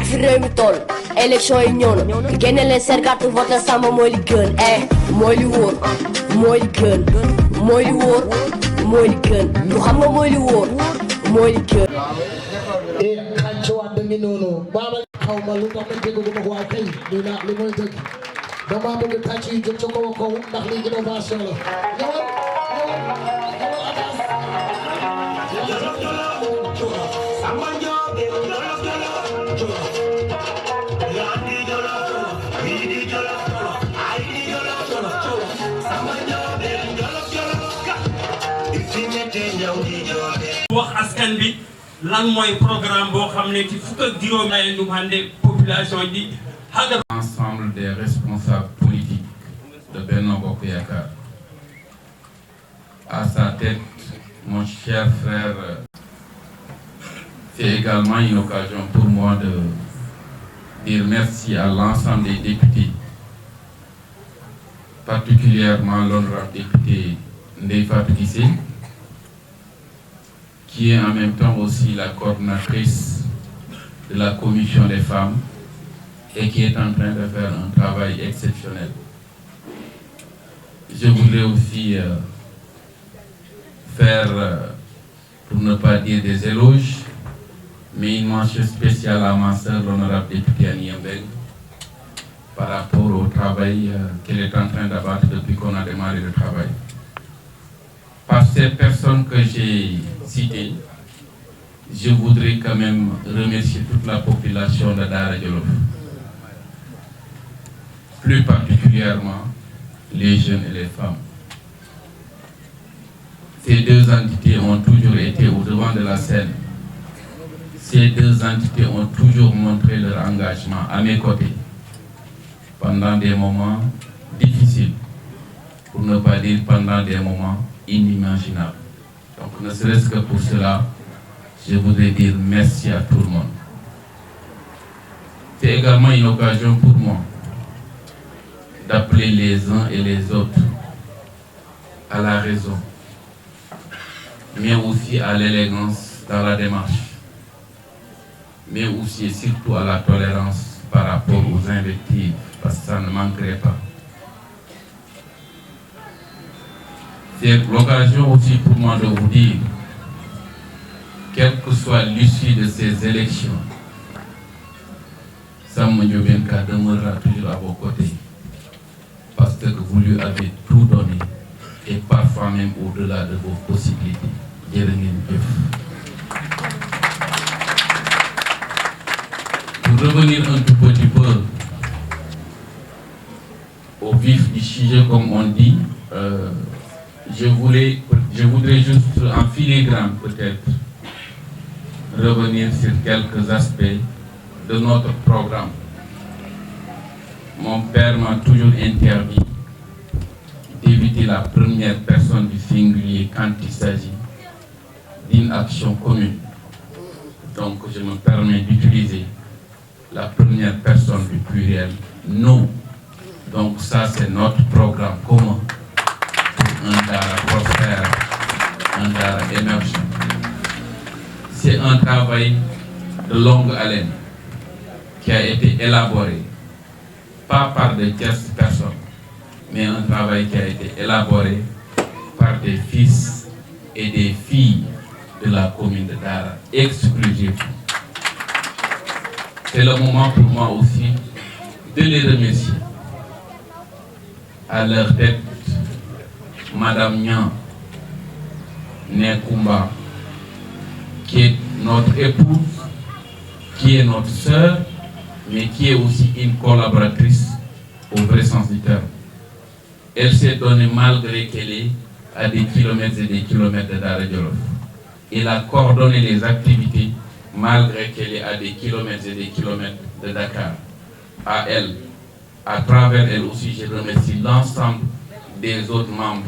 fi réew mi toll élection yi ñëw na génne leen seen carte vote Samba mooy li gën mooy li wóor mooy li gën mooy li wóor mooy li gën lu xam nga mooy li wóor mooy li gën xàccuwaat da ngi noonu baaba xaw ma lu tax ma dégg ko waaye tey li mooy dëgg dama bëgg tàcc yi jóg ca kaw kaw ndax li innovation la ñëwal wax askan bi lan mooy programme boo xam ne ci fukk ak juróom ay nu hande population di haga ensemble des responsables politiques de Benno Bokk Yakaar à sa tête mon cher frère c'est également une occasion pour moi de dire merci à l'ensemble des députés, particulièrement l'honorable député Ndeye Fatou Guissé, qui est en même temps aussi la coordinatrice de la commission des femmes et qui est en train de faire un travail exceptionnel. Je voudrais aussi faire, pour ne pas dire des éloges, mais une mention spéciale à ma sœur, l'honorable députée Annie Mbeng, par rapport au travail qu'elle est en train d'abattre depuis qu'on a démarré le travail. Par ces personnes que j'ai citées, je voudrais quand même remercier toute la population de Daara Djolof, plus particulièrement les jeunes et les femmes. Ces deux entités ont toujours été au devant de la scène. Ces deux entités ont toujours montré leur engagement à mes côtés pendant des moments difficiles, pour ne pas dire pendant des moments inimaginables. Donc ne serait-ce que pour cela, je voudrais dire merci à tout le monde. C'est également une occasion pour moi d'appeler les uns et les autres à la raison, mais aussi à l'élégance dans la démarche, mais aussi et surtout à la tolérance par rapport aux invectives, parce que ça ne manquerait pas. C'est l'occasion aussi pour moi de vous dire, quelle que soit l'issue de ces élections, Samba Ndiobène-Ka demeurera toujours à vos côtés, parce que vous lui avez tout donné, et parfois même au-delà de vos possibilités. Jërë ngeen jëf. Pour revenir un tout petit peu au vif du sujet, comme on dit, je voudrais juste en filigrane peut-être revenir sur quelques aspects de notre programme. Mon père m'a toujours interdit d'éviter la première personne du singulier quand il s'agit d'une action commune. Donc je me permets d'utiliser la première personne du pluriel, nous. Donc ça c'est notre programme commun pour un Daara prospère, un Daara émergent. C'est un travail de longue haleine qui a été élaboré, pas par des tierces personnes, mais un travail qui a été élaboré par des fils et des filles de la commune de Daara, exclusivement. C'est le moment pour moi aussi de les remercier. À leur tête, Madame Nyan Nekumba, qui est notre épouse, qui est notre sœur, mais qui est aussi une collaboratrice au vrai sens du terme. Elle s'est donnée malgré qu'elle est à des kilomètres et des kilomètres de Daara Djolof. Elle a coordonné les activités malgré qu'elle est à des kilomètres et des kilomètres de Dakar. À elle, à travers elle aussi, je remercie l'ensemble des autres membres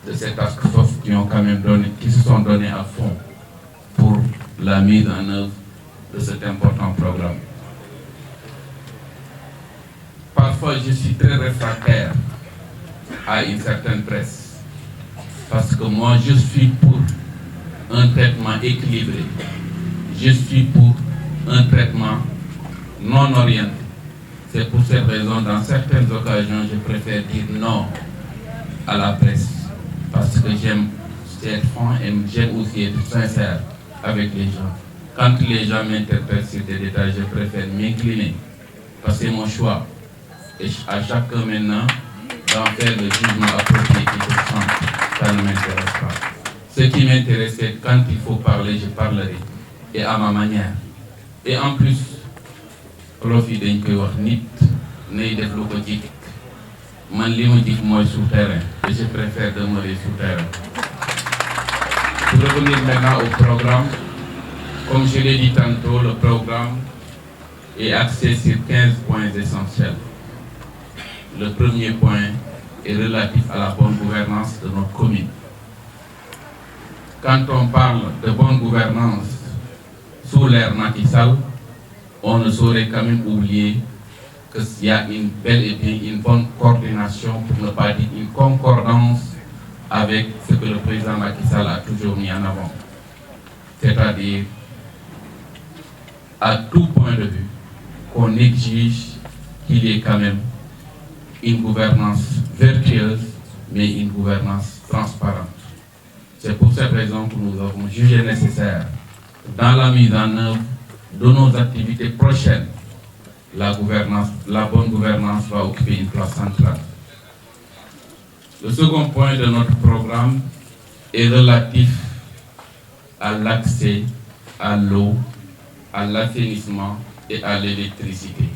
de cette task force qui se sont donnés à fond pour la mise en œuvre de cet important programme. Parfois, je suis très réfractaire à une certaine presse, parce que moi, je suis pour un traitement équilibré. Je suis pour un traitement non orientée. C'est pour cette raison, dans certaines occasions, je préfère dire non à la presse, parce que j'aime être franc et j'aime aussi être sincère avec les gens. Quand les gens m'interpellent sur des détails, je préfère m'incliner, parce que c'est mon choix. Et à chacun maintenant d'en faire le jugement approprié qui se sent. Ça ne m'intéresse pas. Ce qui m'intéresse, c'est quand il faut parler, je parlerai. Et à ma manière. Et en plus, Olof yi dañ koy wax nit nay def lu ko jik. Man li ma jik mooy souterrain. Et je préfère demeurer souterrain. Pour revenir maintenant au programme, comme je l'ai dit tantôt, le programme est axé sur 15 points essentiels. Le premier point est relatif à la bonne gouvernance de notre commune. Quand on parle de bonne gouvernance sous l'ère Macky Sall, on ne saurait quand même oublier qu'il y a une belle et bien une bonne coordination, pour ne pas dire une concordance avec ce que le président Macky Sall a toujours mis en avant. C'est-à-dire, à tout point de vue, qu'on exige qu'il y ait quand même une gouvernance vertueuse, mais une gouvernance transparente. C'est pour cette raison que nous avons jugé nécessaire, dans la mise en œuvre de nos activités prochaines, la bonne gouvernance va occuper une place centrale. Le second point de notre programme est relatif à l'accès à l'eau, à l'assainissement et à l'électricité.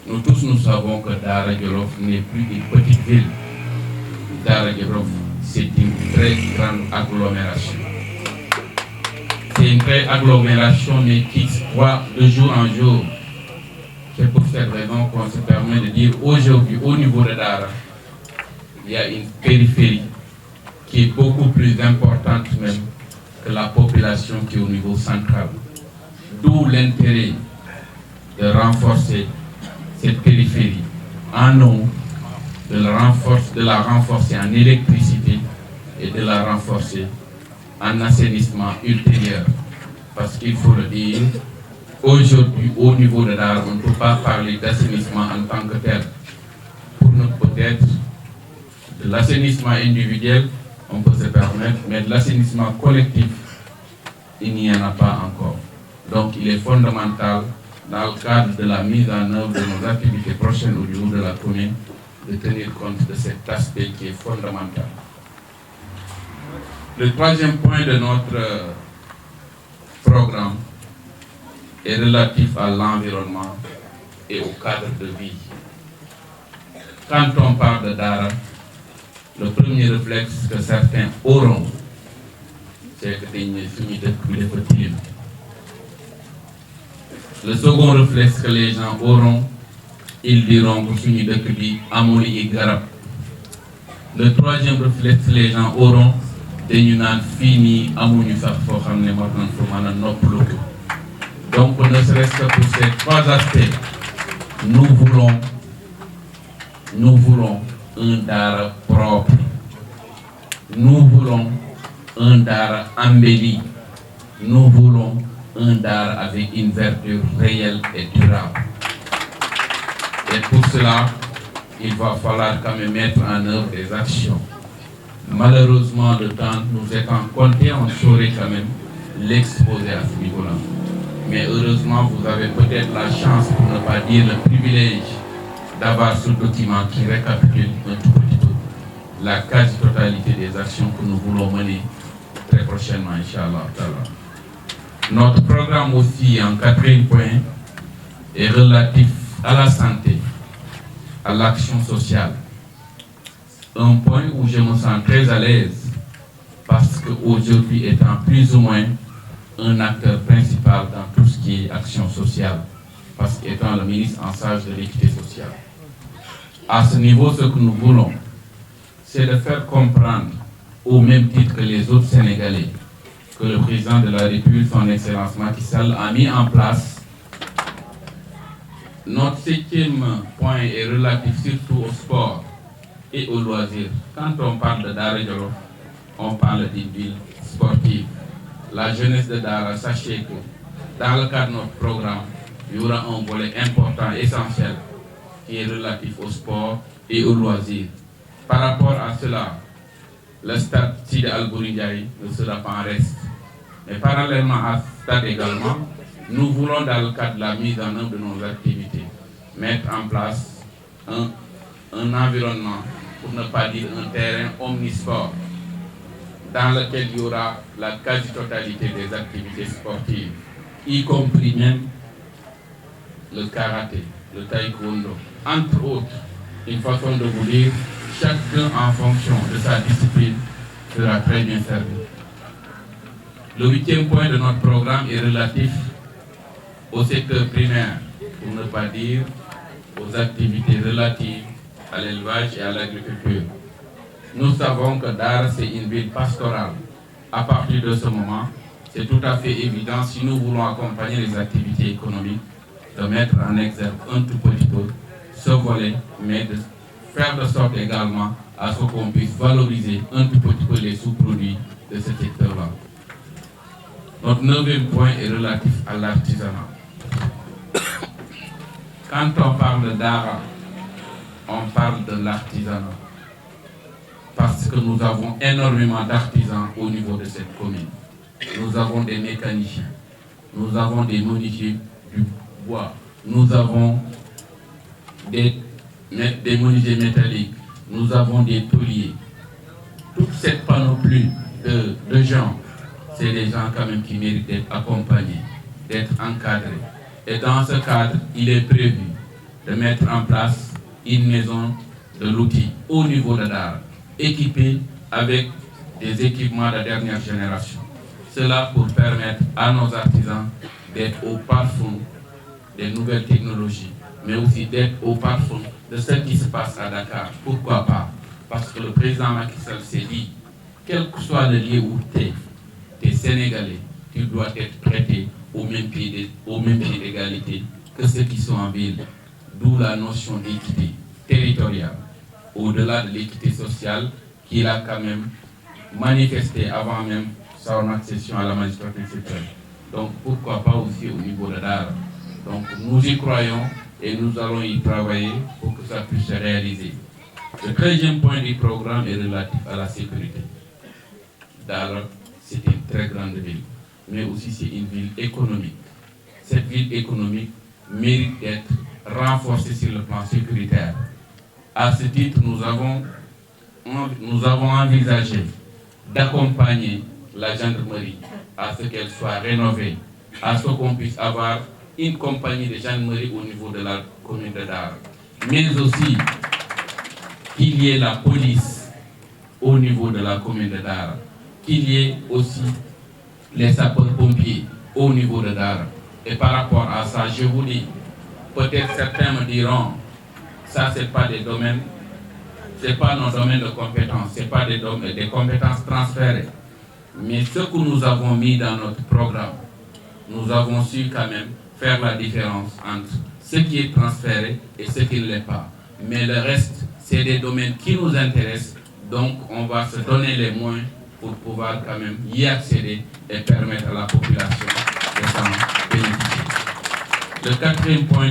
Nous tous, nous savons que Daara Djolof n'est plus une petite ville. Daara Djolof, c'est une très grande agglomération. C'est une vraie agglomération, mais qui se voit de jour en jour. C'est pour cette raison qu'on se permet de dire aujourd'hui, au niveau de Daara, il y a une périphérie qui est beaucoup plus importante même que la population qui est au niveau central. D'où l'intérêt de renforcer cette périphérie en eau, de la renforcer en électricité et de la renforcer en assainissement ultérieur. Parce qu'il faut le dire, aujourd'hui, au niveau de Daara, on ne peut pas parler d'assainissement en tant que tel. Pour nous, peut-être, de l'assainissement individuel, on peut se permettre, mais de l'assainissement collectif, il n'y en a pas encore. Donc, il est fondamental, dans le cadre de la mise en œuvre de nos activités prochaines au niveau de la commune, de tenir compte de cet aspect qui est fondamental. Le troisième point de notre programme est relatif à l'environnement et au cadre de vie. Quand on parle de Daara, le premier réflexe que certains auront, c'est que dañu suñu dëkk bi dafa tilim. Le second réflexe que les gens auront, ils diront que suñu dëkk bi amul yi garab. Le troisième réflexe que les gens auront, dañu naan fii nii amuñu sax foo xam ne war nañ fa mën a noppalu. Donc ne serait-ce que pour ces trois aspects, nous voulons un Daara propre. Nous voulons un Daara embelli. Nous voulons un Daara avec une verdure réelle et durable. Et pour cela, il va falloir quand même mettre en œuvre des actions. Malheureusement, le temps nous étant compté, on saurait quand même l'exposer à ce niveau-là. Mais heureusement, vous avez peut-être la chance, pour ne pas dire le privilège, d'avoir ce document qui récapitule un tout petit peu la quasi-totalité des actions que nous voulons mener très prochainement, Inch'Allah. Notre programme aussi, en quatrième point, est relatif à la santé, à l'action sociale. Un point où je me sens très à l'aise, parce qu'aujourd'hui, étant plus ou moins un acteur principal dans tout ce qui est action sociale, parce qu'étant le ministre en charge de l'équité sociale. À ce niveau, ce que nous voulons, c'est de faire comprendre, au même titre que les autres Sénégalais, que le président de la République, son Excellence Macky Sall, a mis en place. Notre septième point est relatif surtout au sport et aux loisirs. Quand on parle de Daara Djolof, on parle d'une ville sportive. La jeunesse de Daara, sachez que dans le cadre de notre programme, il y aura un volet important, essentiel, qui est relatif au sport et aux loisirs. Par rapport à cela, le stade Sidi Albouri Ndiaye ne sera pas en reste. Mais parallèlement à ce stade également, nous voulons, dans le cadre de la mise en œuvre de nos activités, mettre en place un environnement, pour ne pas dire un terrain omnisport, dans lequel il y aura la quasi-totalité des activités sportives, y compris même le karaté, le taekwondo, entre autres. Une façon de vous dire, chacun en fonction de sa discipline sera très bien servi. Le 8e point de notre programme est relatif au secteur primaire, pour ne pas dire aux activités relatives à l'élevage et à l'agriculture. Nous savons que Dara, c'est une ville pastorale. À partir de ce moment, c'est tout à fait évident, si nous voulons accompagner les activités économiques, de mettre en exergue un tout petit peu ce volet, mais de faire de sorte également à ce qu'on puisse valoriser un tout petit peu les sous-produits de ce secteur-là. Notre 9e point est relatif à l'artisanat. Quand on parle d'Dara, on parle de l'artisanat. Parce que nous avons énormément d'artisans au niveau de cette commune. Nous avons des mécaniciens, nous avons des menuisiers du bois, nous avons des menuisiers métalliques, nous avons des tauliers. Toute cette panoplie de gens, c'est des gens quand même qui méritent d'être accompagnés, d'être encadrés. Et dans ce cadre, il est prévu de mettre en place une maison de l'outil au niveau de Dara, équipée avec des équipements de dernière génération. Cela pour permettre à nos artisans d'être au parfum des nouvelles technologies, mais aussi d'être au parfum de ce qui se passe à Dakar. Pourquoi pas? Parce que le président Macky Sall s'est dit, quel que soit le lieu où tu es Sénégalais, tu dois être traité au même pied d'égalité que ceux qui sont en ville. D'où la notion d'équité territoriale, au-delà de l'équité sociale qu'il a quand même manifesté avant même son accession à la magistrature suprême. Donc pourquoi pas aussi au niveau de Dara. Donc nous y croyons et nous allons y travailler pour que ça puisse se réaliser. Le 13e point du programme est relatif à la sécurité. Dara, c'est une très grande ville, mais aussi c'est une ville économique. Cette ville économique mérite d'être renforcée sur le plan sécuritaire. À ce titre, nous avons envisagé d'accompagner la gendarmerie à ce qu'elle soit rénovée, à ce qu'on puisse avoir une compagnie de gendarmerie au niveau de la commune de Dara, mais aussi qu'il y ait la police au niveau de la commune de Dara, qu'il y ait aussi les sapeurs-pompiers au niveau de Dara. Et par rapport à ça, je vous dis, peut-être certains me diront, ça c'est pas des domaines, c'est pas nos domaines de compétences, c'est pas des compétences transférées. Mais ce que nous avons mis dans notre programme, nous avons su quand même faire la différence entre ce qui est transféré et ce qui ne l'est pas. Mais le reste, c'est des domaines qui nous intéressent, donc on va se donner les moyens pour pouvoir quand même y accéder et permettre à la population de s'en bénéficier. Le 14e point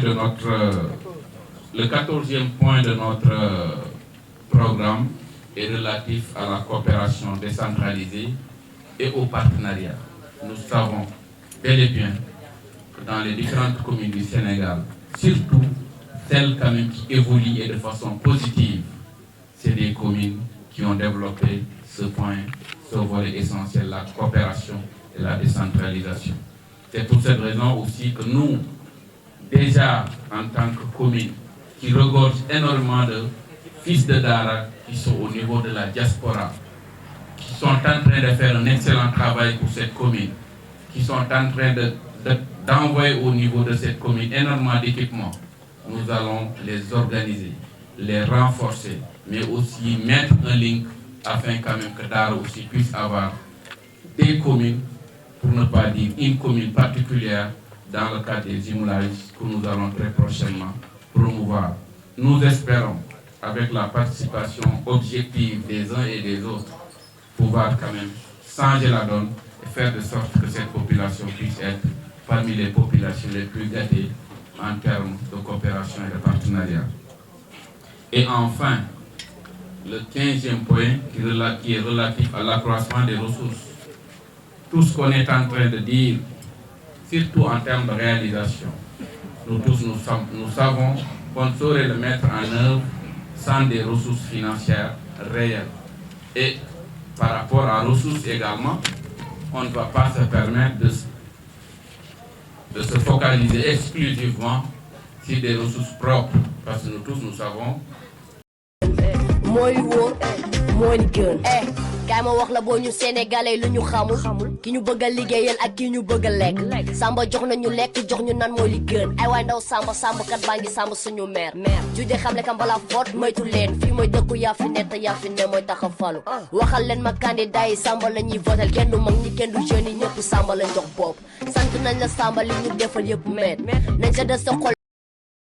de notre programme est relatif à la coopération décentralisée et au partenariat. Nous savons bel et bien que dans les différentes communes du Sénégal, surtout celles quand même qui évoluent et de façon positive, c'est des communes qui ont développé ce point, ce volet essentiel, la coopération et la décentralisation. C'est pour cette raison aussi que nous, déjà en tant que commune, qui regorge énormément de fils de Dara qui sont au niveau de la diaspora, qui sont en train de faire un excellent travail pour cette commune, qui sont en train d'envoyer au niveau de cette commune énormément d'équipements. Nous allons les organiser, les renforcer, mais aussi mettre un link afin quand même que Dara aussi puisse avoir des communes, pour ne pas dire une commune particulière, dans le cadre des immolages que nous allons très prochainement promouvoir. Nous espérons, avec la participation objective des uns et des autres, pouvoir quand même changer la donne et faire de sorte que cette population puisse être parmi les populations les plus gâtées en termes de coopération et de partenariat. Et enfin, le 15e point qui est relatif à l'accroissement des ressources. Tout ce qu'on est en train de dire, surtout en termes de réalisation, nous tous nous savons qu'on ne saurait le mettre en œuvre sans des ressources financières réelles. Et par rapport à ressources également, on ne va pas se permettre de se focaliser exclusivement sur des ressources propres, parce que nous tous nous savons. mooy li wóor mooy li gën kaay ma wax la boo ñu sénégalais lu ñu xamul ki ñu bëgg a liggéeyal ak ki ñu bëgg a lekk samba jox nañu lekk jox ñu nan mooy li gën ay waay ndaw samba kat baa ngi samba suñu meer jude xamle kam balaa foot moytu leen fii mooy dëkku yaa fi ne te yaa fi ne mooy tax a falu waxal leen ma candidat yi samba la ñuy votel kenn du mag ñi kenn du jeune yi ñëpp samba lañ jox bopp sant nañ la samba li ñu defal yëpp met nañ sa des sa xol